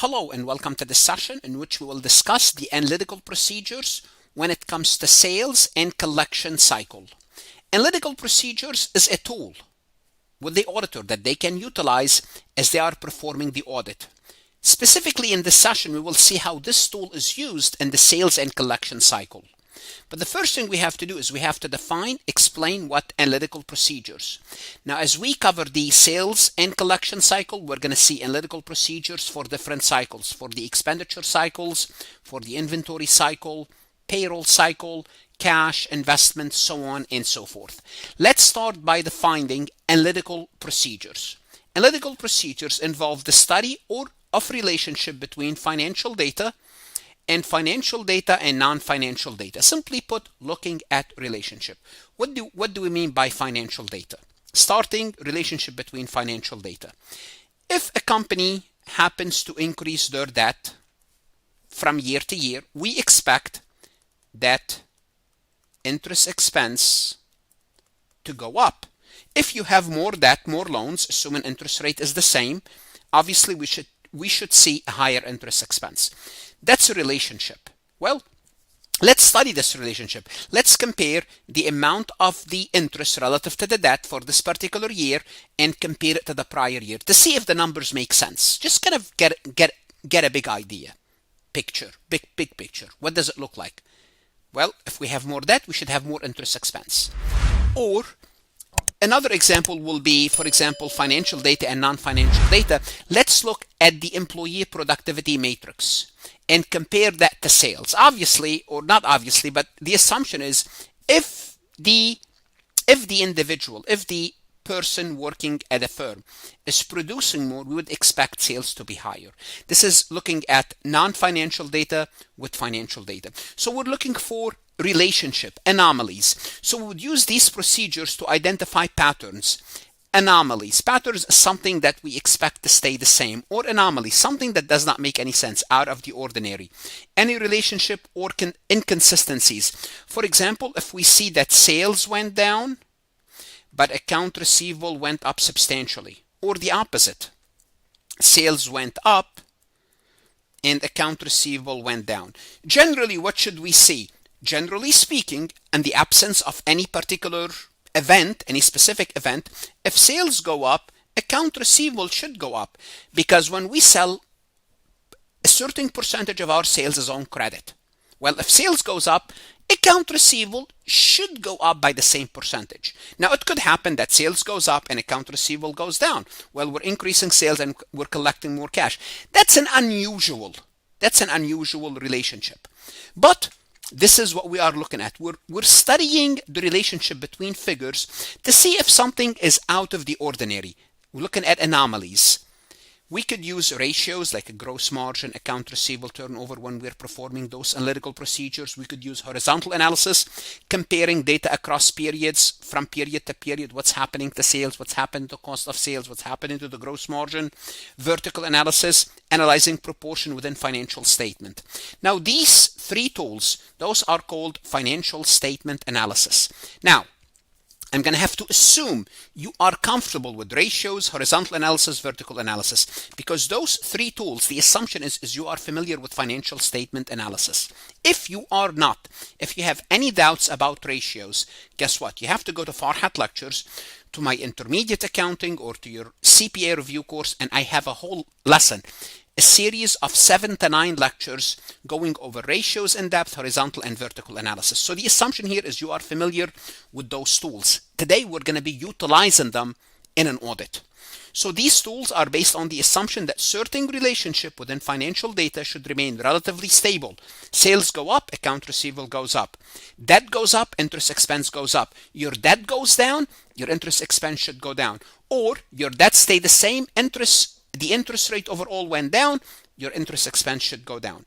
Hello and welcome to this session in which we will discuss the analytical procedures when it comes to sales and collection cycle. Analytical procedures is a tool with the auditor that they can utilize as they are performing the audit. Specifically in this session, we will see how this tool is used in the sales and collection cycle. But the first thing we have to do is we have to explain what analytical procedures. Now, as we cover the sales and collection cycle, we're going to see analytical procedures for different cycles, for the expenditure cycles, for the inventory cycle, payroll cycle, cash, investment, so on and so forth. Let's start by defining analytical procedures. Analytical procedures involve the study of relationship between financial data and non-financial data. Simply put, looking at relationship. What do we mean by financial data? Starting relationship between financial data. If a company happens to increase their debt from year to year, we expect that interest expense to go up. If you have more debt, more loans, assuming interest rate is the same, obviously we should see a higher interest expense. That's a relationship. Well, let's study this relationship. Let's compare the amount of the interest relative to the debt for this particular year and compare it to the prior year to see if the numbers make sense. Just kind of get a big idea. Big picture. What does it look like? Well, if we have more debt, we should have more interest expense. Or another example will be, for example, financial data and non-financial data. Let's look at the employee productivity matrix and compare that to sales. Obviously, or not obviously, but the assumption is if the person working at a firm is producing more, we would expect sales to be higher. This is looking at non-financial data with financial data. So we're looking for relationship, anomalies. So we would use these procedures to identify patterns. Anomalies. Patterns is something that we expect to stay the same, or anomalies, something that does not make any sense, out of the ordinary. Any relationship or inconsistencies. For example, if we see that sales went down, but account receivable went up substantially, or the opposite. Sales went up and account receivable went down. Generally, what should we see? Generally speaking, in the absence of any particular event, any specific event, if sales go up, account receivable should go up, because when we sell, a certain percentage of our sales is on credit. Well, if sales goes up, account receivable should go up by the same percentage. Now, it could happen that sales goes up and account receivable goes down. Well, we're increasing sales and we're collecting more cash. That's an unusual relationship. But this is what we are looking at. We're studying the relationship between figures to see if something is out of the ordinary. We're looking at anomalies. We could use ratios like a gross margin, account receivable turnover when we're performing those analytical procedures. We could use horizontal analysis, comparing data across periods, from period to period, what's happening to sales, what's happening to cost of sales, what's happening to the gross margin. Vertical analysis, analyzing proportion within financial statement. Now, these three tools, those are called financial statement analysis. Now, I'm going to have to assume you are comfortable with ratios, horizontal analysis, vertical analysis, because those three tools, the assumption is you are familiar with financial statement analysis. If you are not, if you have any doubts about ratios, guess what? You have to go to Farhat Lectures, to my intermediate accounting, or to your CPA review course, and I have a whole lesson, a series of 7 to 9 lectures going over ratios in depth, horizontal and vertical analysis. So the assumption here is you are familiar with those tools. Today we're going to be utilizing them in an audit. So these tools are based on the assumption that certain relationship within financial data should remain relatively stable. Sales go up, account receivable goes up. Debt goes up, interest expense goes up. Your debt goes down, your interest expense should go down. Or your debt stay the same, the interest rate overall went down, your interest expense should go down.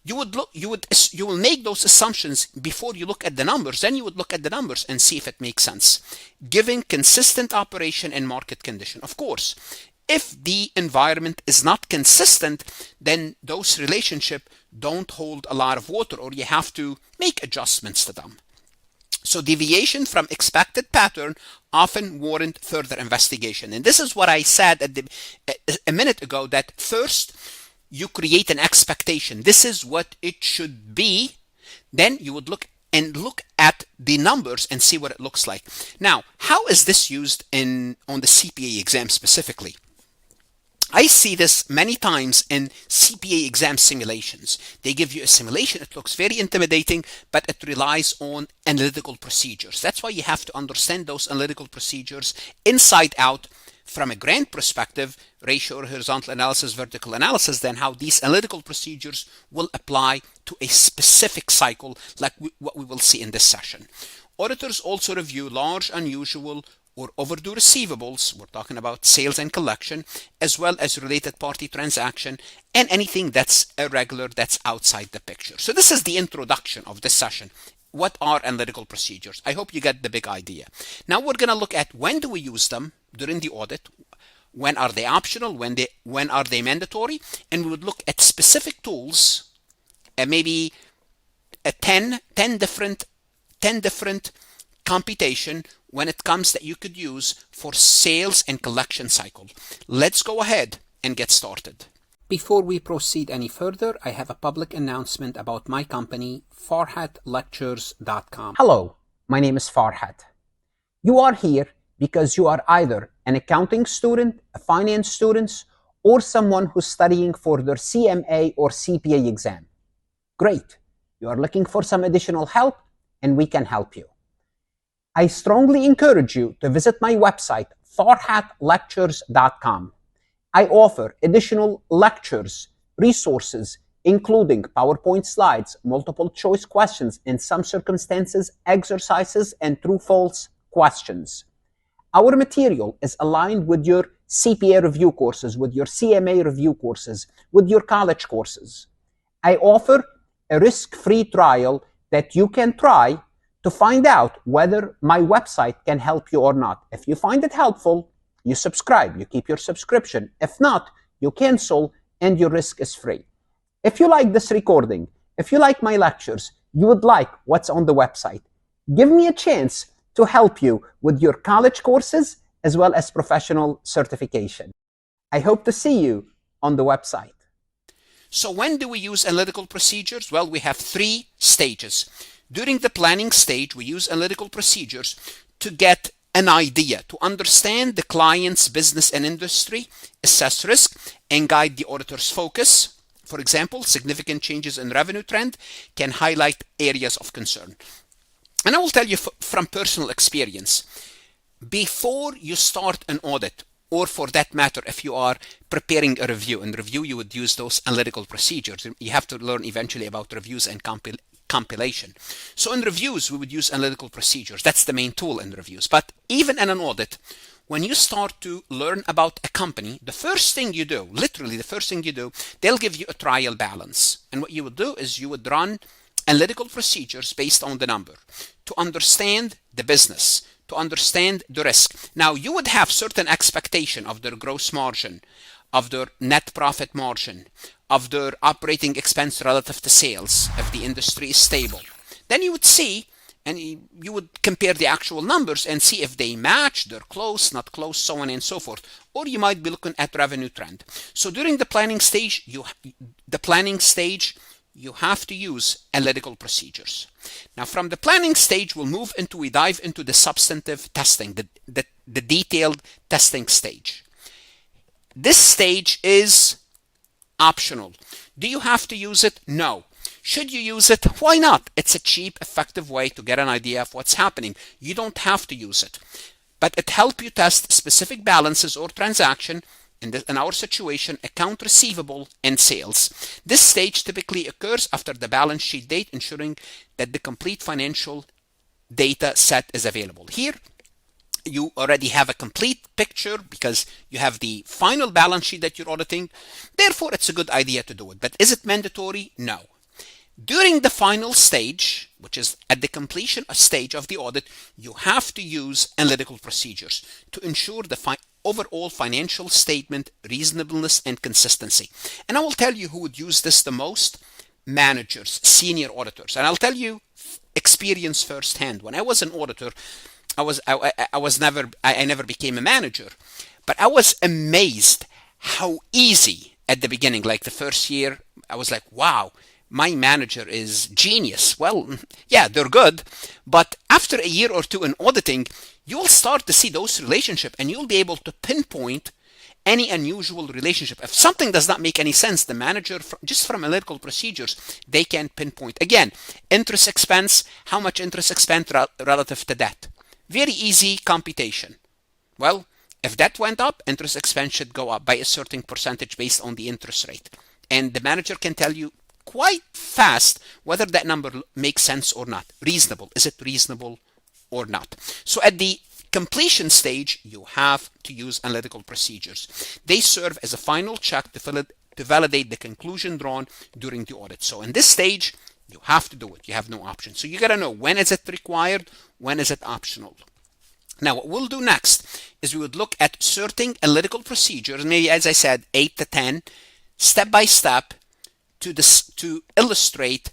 You will make those assumptions before you look at the numbers. Then you would look at the numbers and see if it makes sense, given consistent operation and market condition. Of course, if the environment is not consistent, then those relationships don't hold a lot of water, or you have to make adjustments to them. So deviation from expected pattern often warrant further investigation. And this is what I said a minute ago, that first you create an expectation. This is what it should be. Then you would look at the numbers and see what it looks like. Now, how is this used on the CPA exam specifically? I see this many times in CPA exam simulations. They give you a simulation, it looks very intimidating, but it relies on analytical procedures. That's why you have to understand those analytical procedures inside out from a grant perspective, ratio or horizontal analysis, vertical analysis, then how these analytical procedures will apply to a specific cycle like what we will see in this session. Auditors also review large, unusual, or overdue receivables, we're talking about sales and collection, as well as related party transaction and anything that's irregular, that's outside the picture. So this is the introduction of this session. What are analytical procedures? I hope you get the big idea. Now we're going to look at when do we use them during the audit, when are they optional, when are they mandatory, and we would look at specific tools, maybe 10 different computation when it comes that you could use for sales and collection cycle. Let's go ahead and get started. Before we proceed any further, I have a public announcement about my company, farhatlectures.com. Hello, my name is Farhat. You are here because you are either an accounting student, a finance student, or someone who's studying for their CMA or CPA exam. Great, you are looking for some additional help and we can help you. I strongly encourage you to visit my website, farhatlectures.com. I offer additional lectures, resources, including PowerPoint slides, multiple choice questions, in some circumstances, exercises, and true-false questions. Our material is aligned with your CPA review courses, with your CMA review courses, with your college courses. I offer a risk-free trial that you can try to find out whether my website can help you or not. If you find it helpful, you subscribe, you keep your subscription. If not, you cancel and your risk is free. If you like this recording, if you like my lectures, you would like what's on the website, give me a chance to help you with your college courses as well as professional certification. I hope to see you on the website. So when do we use analytical procedures? Well, we have 3 stages. During the planning stage, we use analytical procedures to get an idea, to understand the client's business and industry, assess risk, and guide the auditor's focus. For example, significant changes in revenue trend can highlight areas of concern. And I will tell you from personal experience, before you start an audit, or for that matter, if you are preparing a review, in review you would use those analytical procedures. You have to learn eventually about reviews and compilation. So in reviews, we would use analytical procedures. That's the main tool in reviews. But even in an audit, when you start to learn about a company, the first thing you do, literally the first thing you do, they'll give you a trial balance. And what you would do is you would run analytical procedures based on the number to understand the business, to understand the risk. Now, you would have certain expectation of their gross margin, of their net profit margin, of their operating expense relative to sales, if the industry is stable. Then you would see, and you would compare the actual numbers and see if they match, they're close, not close, so on and so forth. Or you might be looking at revenue trend. So during the planning stage, you have to use analytical procedures. Now, from the planning stage, we dive into the substantive testing, the detailed testing stage. This stage is optional. Do you have to use it? No. Should you use it? Why not? It's a cheap, effective way to get an idea of what's happening. You don't have to use it. But it helps you test specific balances or transaction, in our situation, account receivable and sales. This stage typically occurs after the balance sheet date, ensuring that the complete financial data set is available. Here, you already have a complete picture because you have the final balance sheet that you're auditing. Therefore, it's a good idea to do it. But is it mandatory? No. During the final stage, which is at the completion stage of the audit, you have to use analytical procedures to ensure the overall financial statement reasonableness and consistency. And I will tell you who would use this the most: managers, senior auditors. And I'll tell you experience firsthand. When I was an auditor, I never became a manager, but I was amazed how easy at the beginning, like the first year, I was like, wow, my manager is genius. Well, yeah, they're good. But after a year or two in auditing, you'll start to see those relationships and you'll be able to pinpoint any unusual relationship. If something does not make any sense, the manager, just from analytical procedures, they can pinpoint. Again, interest expense, how much interest expense relative to debt. Very easy computation. Well, if debt went up, interest expense should go up by a certain percentage based on the interest rate. And the manager can tell you quite fast whether that number makes sense or not. Reasonable. Is it reasonable or not? So at the completion stage, you have to use analytical procedures. They serve as a final check to validate the conclusion drawn during the audit. So in this stage, you have to do it. You have no option. So you got to know, when is it required? When is it optional? Now, what we'll do next is we would look at certain analytical procedures, maybe, as I said, 8 to 10, step by step, to illustrate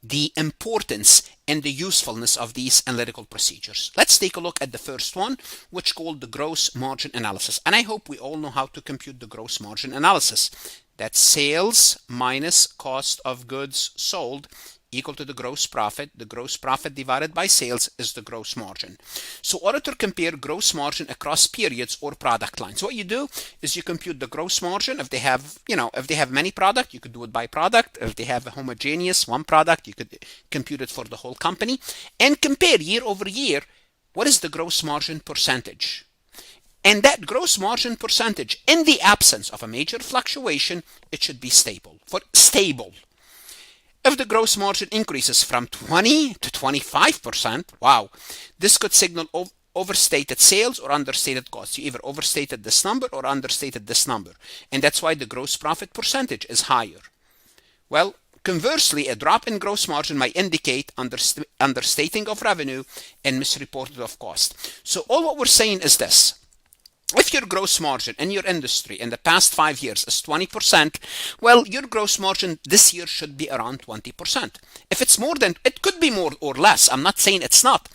the importance and the usefulness of these analytical procedures. Let's take a look at the first one, which is called the gross margin analysis. And I hope we all know how to compute the gross margin analysis. That's sales minus cost of goods sold equal to the gross profit. The gross profit divided by sales is the gross margin. So auditor compare gross margin across periods or product lines. What you do is you compute the gross margin. If they have, if they have many products, you could do it by product. If they have a homogeneous one product, you could compute it for the whole company and compare year over year. What is the gross margin percentage? And that gross margin percentage, in the absence of a major fluctuation, it should be stable. If the gross margin increases from 20 to 25%, wow, this could signal overstated sales or understated costs. You either overstated this number or understated this number. And that's why the gross profit percentage is higher. Well, conversely, a drop in gross margin might indicate understating of revenue and misreported of cost. So all what we're saying is this. If your gross margin in your industry in the past 5 years is 20%, well, your gross margin this year should be around 20%. If it's more than, it could be more or less. I'm not saying it's not.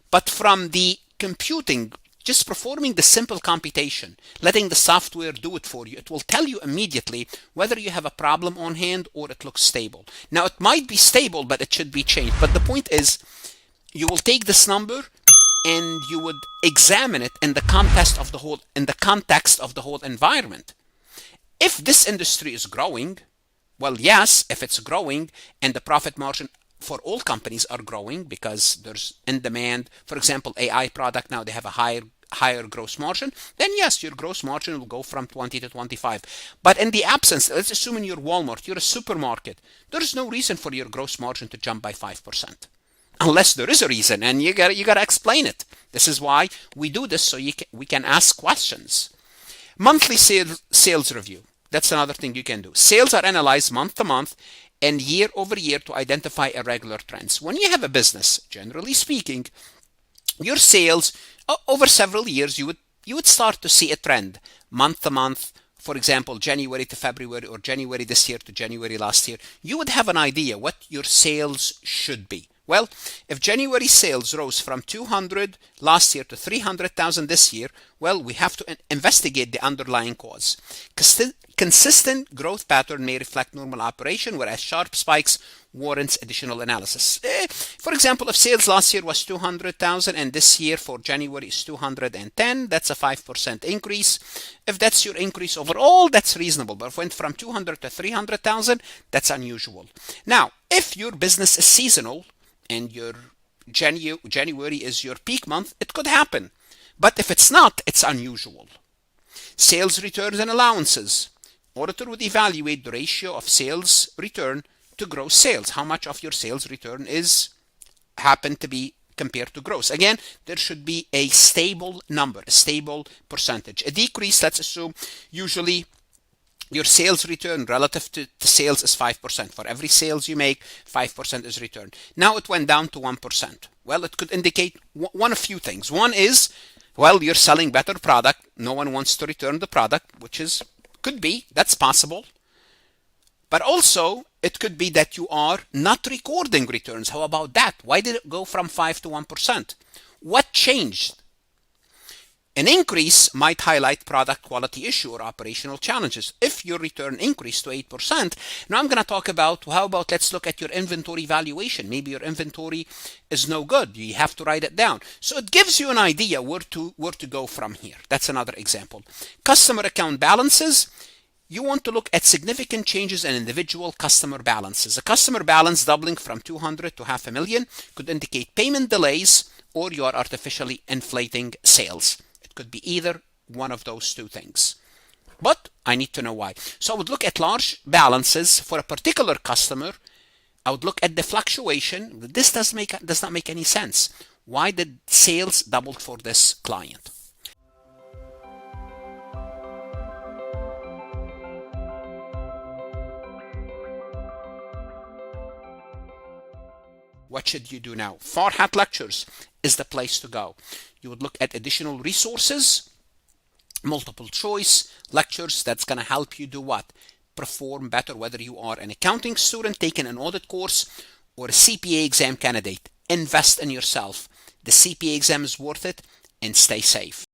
But from the computing, just performing the simple computation, letting the software do it for you, it will tell you immediately whether you have a problem on hand or it looks stable. Now, it might be stable, but it should be changed. But the point is, you will take this number and you would examine it in the context of the whole environment. If this industry is growing, well, yes, if it's growing and the profit margin for all companies are growing because there's in demand, for example, AI product now, they have a higher gross margin, then yes, your gross margin will go from 20 to 25. But in the absence, let's assume in your Walmart, you're a supermarket, there's no reason for your gross margin to jump by 5%. Unless there is a reason, and you gotta explain it. This is why we do this, so we can ask questions. Monthly sales review. That's another thing you can do. Sales are analyzed month to month and year over year to identify irregular trends. When you have a business, generally speaking, your sales over several years, you would start to see a trend month to month. For example, January to February or January this year to January last year, you would have an idea what your sales should be. Well, if January sales rose from 200 last year to 300,000 this year, well, we have to investigate the underlying cause. Consistent growth pattern may reflect normal operation, whereas sharp spikes warrants additional analysis. For example, if sales last year was 200,000 and this year for January is 210, that's a 5% increase. If that's your increase overall, that's reasonable. But if it went from 200 to 300,000, that's unusual. Now, if your business is seasonal, and your January is your peak month, it could happen. But if it's not, it's unusual. Sales returns and allowances. Auditor would evaluate the ratio of sales return to gross sales. How much of your sales return happen to be compared to gross. Again, there should be a stable number, a stable percentage. A decrease, let's assume, usually your sales return relative to sales is 5%. For every sales you make, 5% is returned. Now it went down to 1%. Well, it could indicate one of few things. One is, well, you're selling better product. No one wants to return the product, could be, that's possible. But also, it could be that you are not recording returns. How about that? Why did it go from 5 to 1%? What changed? An increase might highlight product quality issue or operational challenges. If your return increased to 8%, now I'm going to talk about, how about let's look at your inventory valuation. Maybe your inventory is no good. You have to write it down. So it gives you an idea where to go from here. That's another example. Customer account balances. You want to look at significant changes in individual customer balances. A customer balance doubling from 200 to $500,000 could indicate payment delays, or you are artificially inflating sales. It could be either one of those two things. But I need to know why. So I would look at large balances for a particular customer. I would look at the fluctuation. This does not make any sense. Why did sales double for this client? What should you do now? Farhat Lectures is the place to go. You would look at additional resources, multiple choice lectures that's going to help you do what? Perform better, whether you are an accounting student taking an audit course or a CPA exam candidate. Invest in yourself. The CPA exam is worth it, and stay safe.